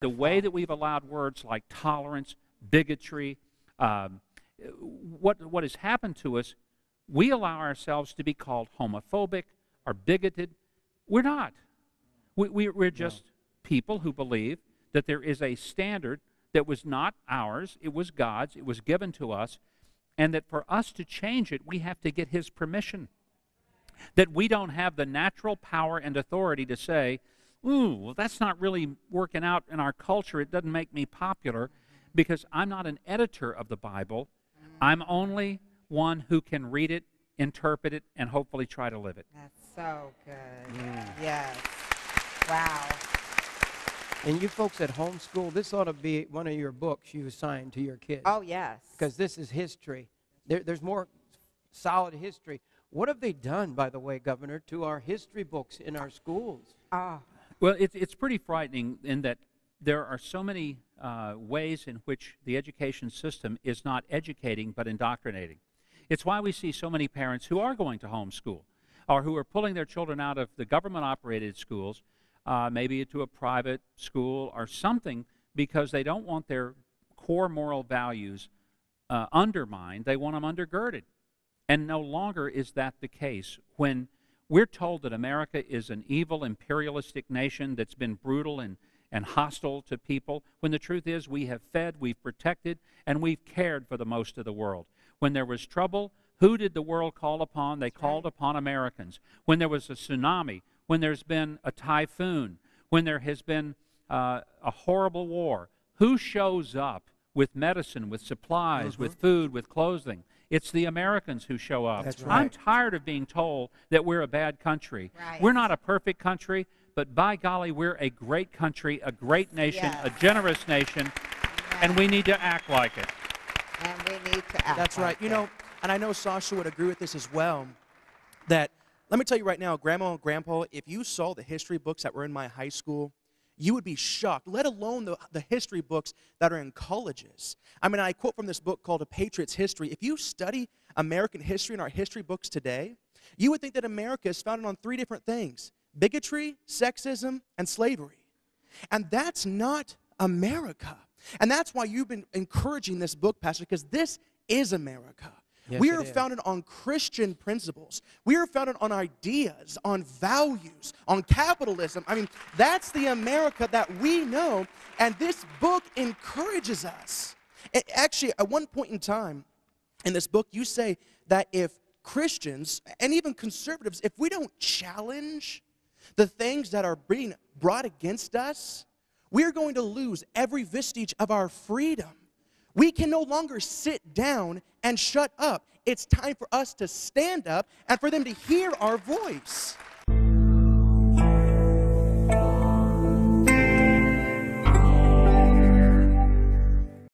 The way that we've allowed words like tolerance, bigotry, what has happened to us, we allow ourselves to be called homophobic or bigoted. We're not. We're just people who believe that there is a standard that was not ours, it was God's, it was given to us, and that for us to change it, we have to get His permission. That we don't have the natural power and authority to say, ooh, well, that's not really working out in our culture, it doesn't make me popular, because I'm not an editor of the Bible. I'm only one who can read it, interpret it, and hopefully try to live it. That's so good. Yes. Wow. And you folks at homeschool, this ought to be one of your books you assign to your kids. Oh, yes. Because this is history. There's more solid history. What have they done, by the way, Governor, to our history books in our schools? Well, it's pretty frightening in that there are so many ways in which the education system is not educating but indoctrinating. It's why we see so many parents who are going to homeschool or who are pulling their children out of the government-operated schools, maybe to a private school or something, because they don't want their core moral values undermined. They want them undergirded. And no longer is that the case. When we're told that America is an evil, imperialistic nation that's been brutal and hostile to people, when the truth is we have fed, we've protected, and we've cared for the most of the world. When there was trouble, who did the world call upon? They called upon Americans. When there was a tsunami, when there's been a typhoon, when there has been a horrible war, who shows up with medicine, with supplies, with food, with clothing? It's the Americans who show up. That's right. I'm tired of being told that we're a bad country. Right. We're not a perfect country, but by golly, we're a great country, a great nation, Yes. a generous nation, and we need to act like it. And we need to act That's right. like You know, and I know Sasha would agree with this as well, that, let me tell you right now, Grandma and Grandpa, if you saw the history books that were in my high school, you would be shocked, let alone the history books that are in colleges. I mean, I quote from this book called A Patriot's History. If you study American history in our history books today, you would think that America is founded on 3 different things: bigotry, sexism, and slavery. And that's not America. And that's why you've been encouraging this book, Pastor, because this is America. Yes, we it are is. founded on Christian principles. We are founded on ideas, on values, on capitalism. I mean, that's the America that we know, and this book encourages us. Actually, at one point in time in this book, you say that if Christians, and even conservatives, if we don't challenge the things that are being brought against us, we're going to lose every vestige of our freedom. We can no longer sit down and shut up. It's time for us to stand up and for them to hear our voice.